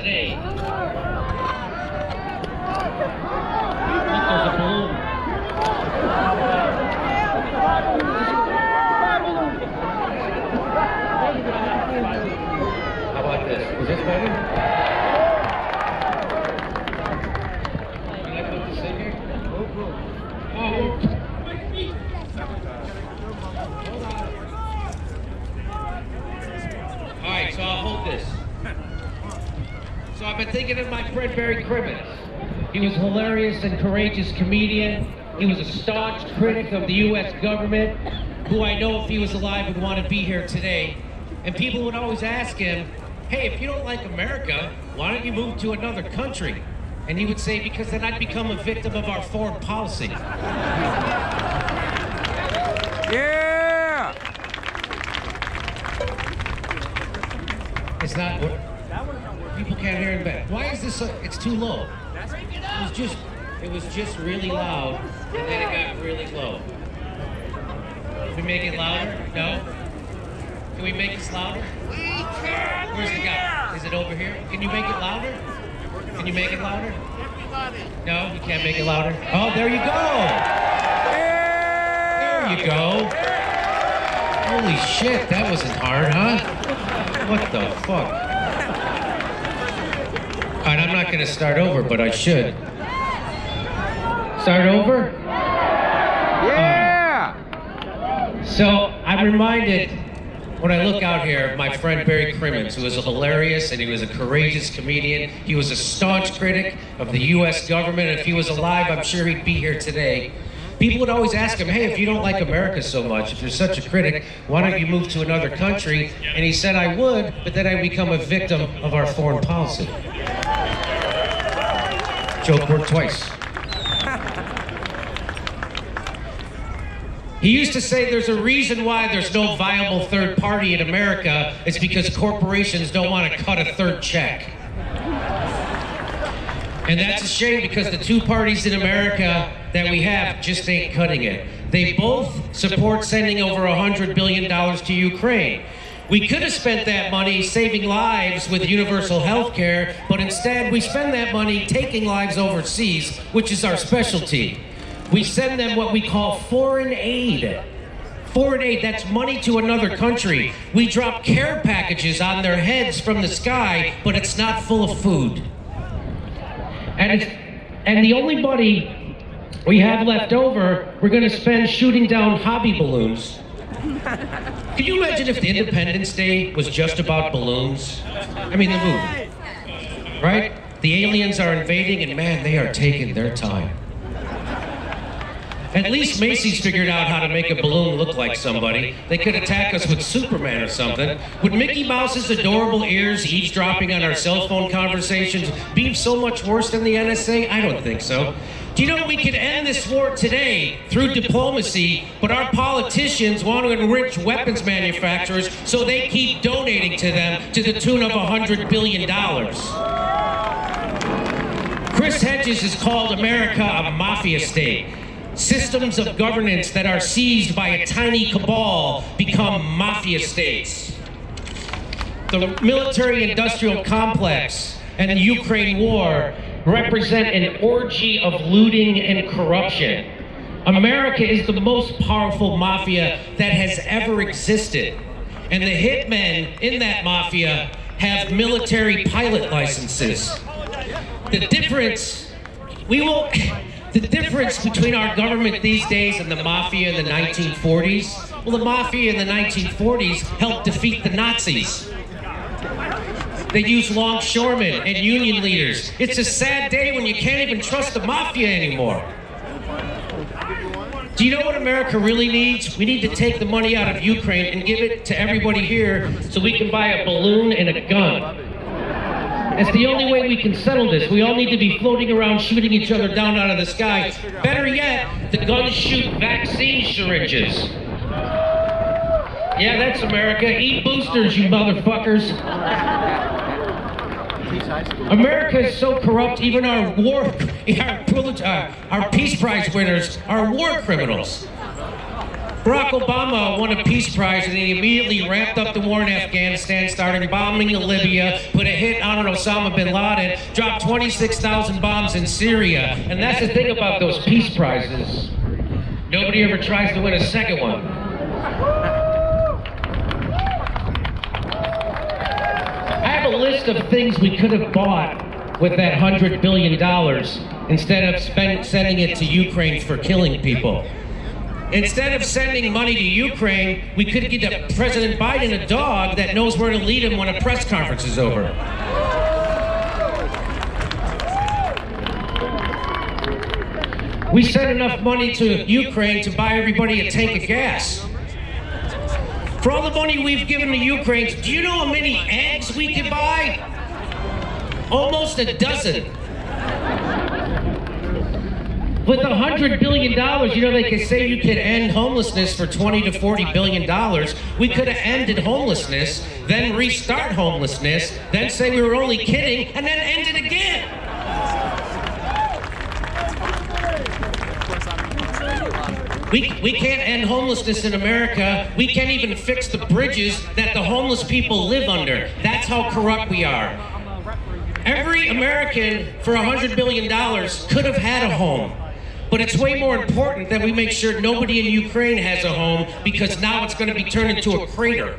today. There's a balloon. How about this? Is this better? You like what to say here? Alright, so I'll hold this. So I've been thinking of my friend Barry Crimmins. He was a hilarious and courageous comedian. He was a staunch critic of the U.S. government, who I know if he was alive would want to be here today. And people would always ask him, hey, if you don't like America, why don't you move to another country? And he would say, because then I'd become a victim of our foreign policy. Yeah! It's not what people can't hear in bed. Why is this so, it's too low? It was just really loud, and then it got really low. Can we make it louder? No? Can we make this louder? Where's the guy? Is it over here? Can you make it louder? Can you make it louder? No, you can't make it louder. Oh, there you go! There you go. Holy shit, that wasn't hard, huh? What the fuck? Alright, I'm not gonna start over, but I should. Start over? Yeah! So, I'm reminded, when I look out here, of my friend Barry Crimmins, who was a hilarious and he was a courageous comedian. He was a staunch critic of the U.S. government, and if he was alive, I'm sure he'd be here today. People would always ask him, hey, if you don't like America so much, if you're such a critic, why don't you move to another country? And he said, I would, but then I'd become a victim of our foreign policy. Joke worked twice. He used to say there's a reason why there's no viable third party in America. It's because corporations don't want to cut a third check. And that's a shame, because the two parties in America that we have just ain't cutting it. They both support sending over $100 billion to Ukraine. We could have spent that money saving lives with universal health care, but instead we spend that money taking lives overseas, which is our specialty. We send them what we call foreign aid. Foreign aid, that's money to another country. We drop care packages on their heads from the sky, but it's not full of food. And the only money we have left over, we're gonna spend shooting down hobby balloons. Can you imagine if the Independence Day was just about balloons? I mean, the movie, right? The aliens are invading, and man, they are taking their time. At least Macy's figured out how to make a balloon look like somebody. They could attack us with Superman or something. Would Mickey Mouse's adorable ears eavesdropping on our cell phone conversations be so much worse than the NSA? I don't think so. Do you know we could end this war today through diplomacy, but our politicians want to enrich weapons manufacturers so they keep donating to them to the tune of $100 billion. Chris Hedges has called America a mafia state. Systems of governance that are seized by a tiny cabal become mafia states. The military-industrial complex and the Ukraine war represent an orgy of looting and corruption. America is the most powerful mafia that has ever existed. And the hitmen in that mafia have military pilot licenses. The difference between our government these days and the mafia in the 1940s, well, the mafia in the 1940s helped defeat the Nazis. They used longshoremen and union leaders. It's a sad day when you can't even trust the mafia anymore. Do you know what America really needs? We need to take the money out of Ukraine and give it to everybody here so we can buy a balloon and a gun. It's the only way we can settle this. We all need to be floating around shooting each other down out of the sky. Better yet, the guns shoot vaccine syringes. Yeah, that's America. Eat boosters, you motherfuckers. America is so corrupt, even our Peace Prize winners are war criminals. Barack Obama won a peace prize and he immediately ramped up the war in Afghanistan, started bombing Libya, put a hit on Osama bin Laden, dropped 26,000 bombs in Syria. And that's the thing about those peace prizes. Nobody ever tries to win a second one. I have a list of things we could have bought with that $100 billion instead of sending it to Ukraine for killing people. Instead of sending money to Ukraine, we could get President Biden a dog that knows where to lead him when a press conference is over. We sent enough money to Ukraine to buy everybody a tank of gas. For all the money we've given to Ukraine, do you know how many eggs we could buy? Almost a dozen. With $100 billion, you know, they could say you could end homelessness for $20 to $40 billion. We could have ended homelessness, then restart homelessness, then say we were only kidding, and then end it again. We can't end homelessness in America. We can't even fix the bridges that the homeless people live under. That's how corrupt we are. Every American for $100 billion could have had a home. But it's way more important that we make sure nobody in Ukraine has a home, because now it's going to be turned into a crater.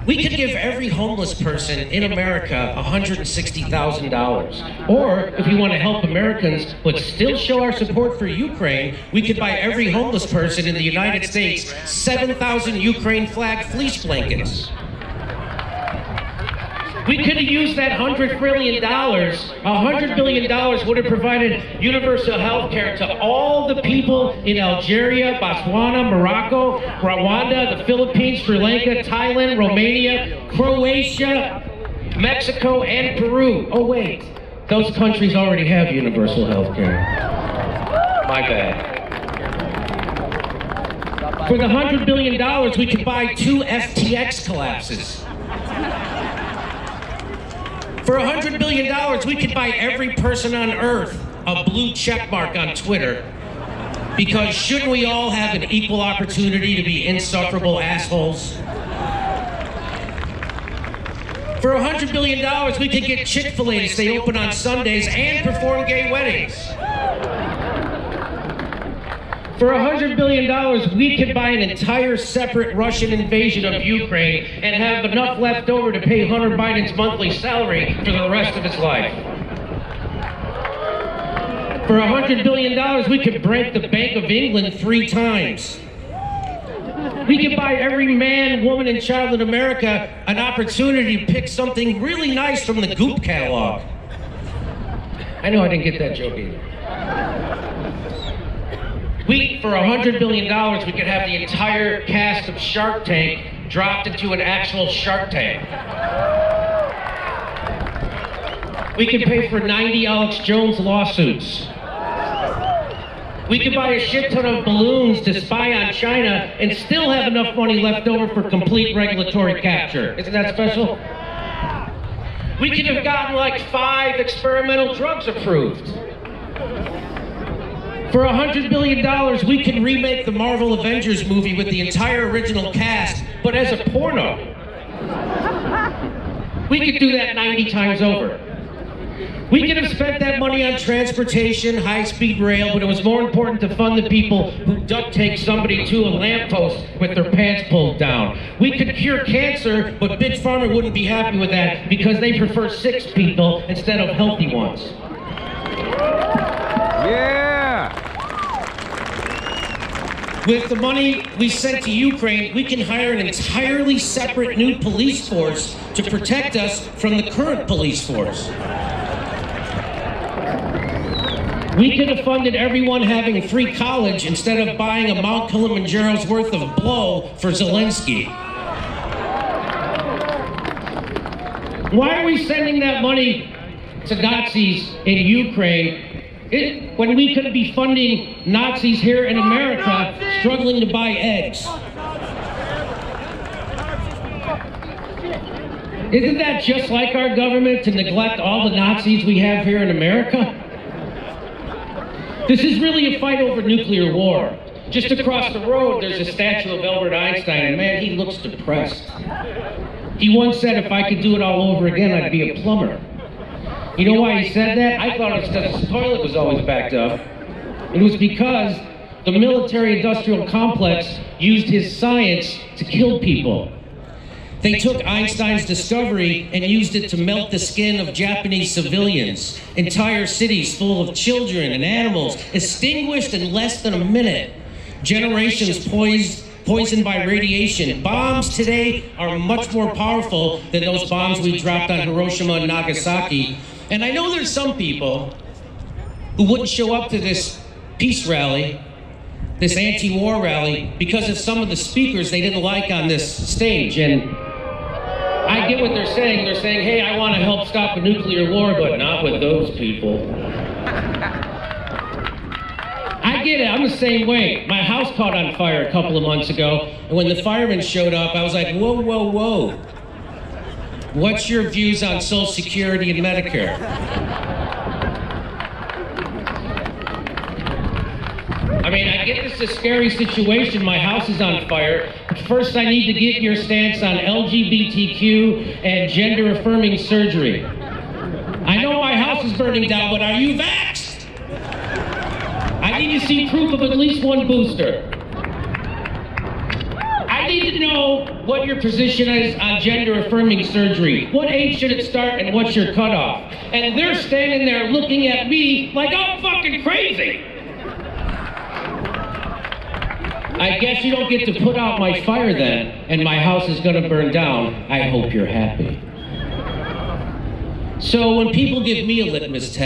We could give every homeless person in America $160,000. Or, if we want to help Americans but still show our support for Ukraine, we could buy every homeless person in the United States 7,000 Ukraine flag fleece blankets. We could have used that $100 billion. $100 billion would have provided universal health care to all the people in Algeria, Botswana, Morocco, Rwanda, the Philippines, Sri Lanka, Thailand, Romania, Croatia, Mexico, and Peru. Oh wait, those countries already have universal health care. My bad. For the $100 billion, we could buy 2 FTX collapses. For $100 billion, we could buy every person on Earth a blue check mark on Twitter. Because shouldn't we all have an equal opportunity to be insufferable assholes? For $100 billion, we could get Chick-fil-A to stay open on Sundays and perform gay weddings. For $100 billion, we could buy an entire separate Russian invasion of Ukraine and have enough left over to pay Hunter Biden's monthly salary for the rest of his life. For $100 billion, we could break the Bank of England 3 times. We could buy every man, woman, and child in America an opportunity to pick something really nice from the Goop catalog. I know I didn't get that joke either. For $100 billion, we could have the entire cast of Shark Tank dropped into an actual Shark Tank. We could pay for 90 Alex Jones lawsuits. We could buy a shit ton of balloons to spy on China and still have enough money left over for complete regulatory capture. Isn't that special? We could have gotten like 5 experimental drugs approved. For $100 billion, we could remake the Marvel Avengers movie with the entire original cast, but as a porno. We could do that 90 times over. We could have spent that money on transportation, high-speed rail, but it was more important to fund the people who duct tape somebody to a lamppost with their pants pulled down. We could cure cancer, but Big Pharma wouldn't be happy with that because they prefer sick people instead of healthy ones. Yeah! With the money we sent to Ukraine, we can hire an entirely separate new police force to protect us from the current police force. We could have funded everyone having free college instead of buying a Mount Kilimanjaro's worth of blow for Zelensky. Why are we sending that money to Nazis in Ukraine when we could be funding Nazis here in America struggling to buy eggs? Isn't that just like our government to neglect all the Nazis we have here in America? This is really a fight over nuclear war. Just across the road, there's a statue of Albert Einstein, and man, he looks depressed. He once said, if I could do it all over again, I'd be a plumber. You know why he said that? I thought it was because his toilet was always backed up. It was because the military-industrial complex used his science to kill people. They took Einstein's discovery and used it to melt the skin of Japanese civilians. Entire cities full of children and animals extinguished in less than a minute. Generations poisoned by radiation. Bombs today are much more powerful than those bombs we dropped on Hiroshima and Nagasaki. And I know there's some people who wouldn't show up to this peace rally, this anti-war rally, because of some of the speakers they didn't like on this stage. And I get what they're saying. They're saying, hey, I want to help stop a nuclear war, but not with those people. I get it. I'm the same way. My house caught on fire a couple of months ago, and when the firemen showed up, I was like, whoa, whoa, whoa. What's your views on Social Security and Medicare? I mean, I get this is a scary situation. My house is on fire. But first, I need to get your stance on LGBTQ and gender-affirming surgery. I know my house is burning down, but are you vaxxed? I need to see proof of at least one booster. I need to know what your position is on gender-affirming surgery. What age should it start and what's your cutoff? And they're standing there looking at me like I'm fucking crazy. I guess you don't get to put out my fire then, and my house is gonna burn down. I hope you're happy. So when people give me a litmus test,